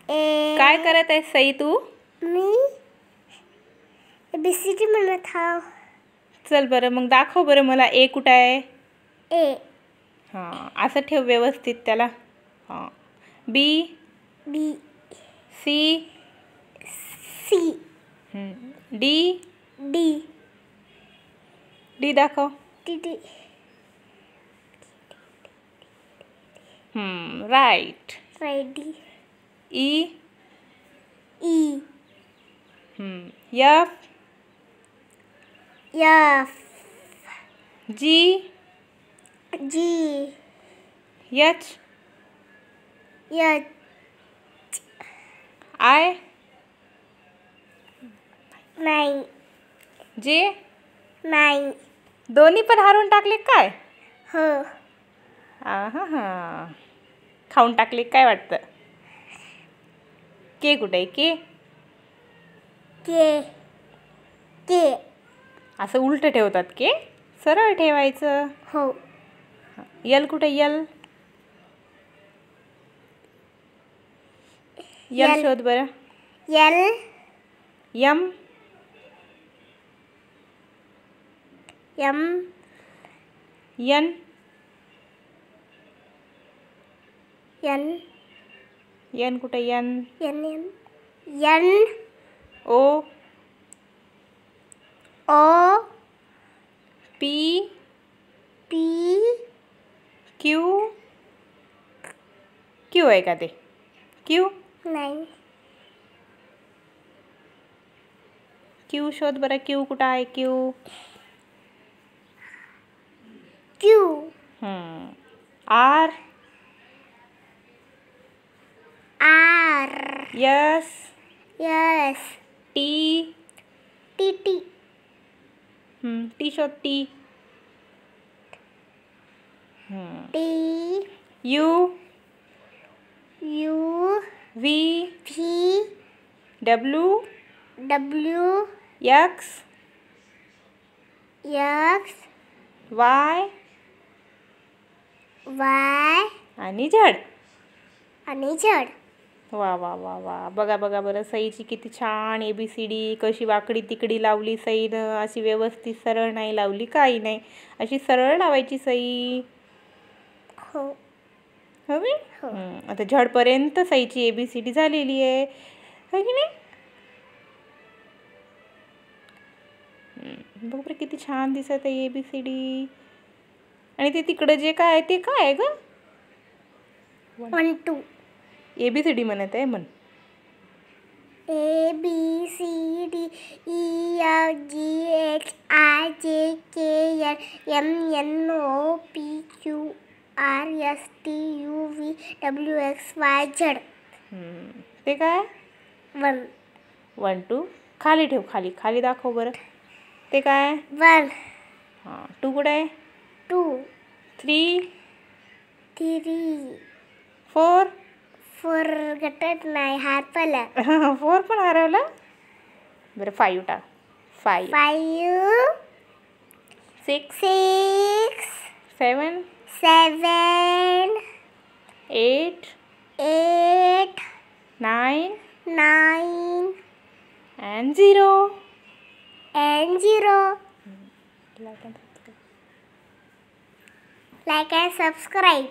ए. काय करत आहेस सई तू? मी ABCD म्हणत हाव. चल बरं मग दाखव बरं मला ए कुठं आहे? ए. हां असं ठेव व्यवस्थित त्याला. हां. B. B. C. C. D. D. D दाखव. D. D. Right. Right. D. E. E. F. F. G. G. H. H. I. नाही. जे. नाही. दोन्ही पण हारून टाकले काय? हो. हां खाऊन टाकले काय वाटतं? के कुठे आहे? के. के. के. असं उलटं ठेवतात के? सरळ ठेवायचं. हो. यल कुठे? यल. यल शोध बरं. L. M. M. N. N. N कुठे? N. N. N. O. O. P. P. Q. Q आहे का ते? क्यू. नाही. क्यू शोध बरं. क्यू कुठं आहे? Q. Q. R. R. S. S. T. T. T. T शोध. T. T. U. U. V. V. W. W. X. X. Y. Y. आणि झेड. आणि झेड. वा वा वा वा. बघा बघा बरं सईची किती छान ABCD कशी वाकडी तिकडी लावली सईनं. अशी व्यवस्थित सरळ नाही लावली, काही नाही. अशी सरळ लावायची सई. हो. हवी. आता झडपर्यंत सईची ABCD झालेली आहे, है की नाही? बघ बरं किती छान दिसत आहे ABCD. आणि ते तिकडं जे काय आहे ते काय आहे ग? 1 2 ABCD म्हणत आहे म्हण. A B C D E F G H I J K L M N O P Q R S T U V W X Y Z. ते काय? 1 1 2 खाली ठेव. खाली खाली दाखव बरं. ते काय? 1 हां. 2 कुठे आहे? 2 3 3 4 4 गटत नाही हरपला. 4 पण हरवलं. बरं 5 टाक. 5 5 6 6 7 7 8 8 9 9 and 0. and 0. Like and subscribe.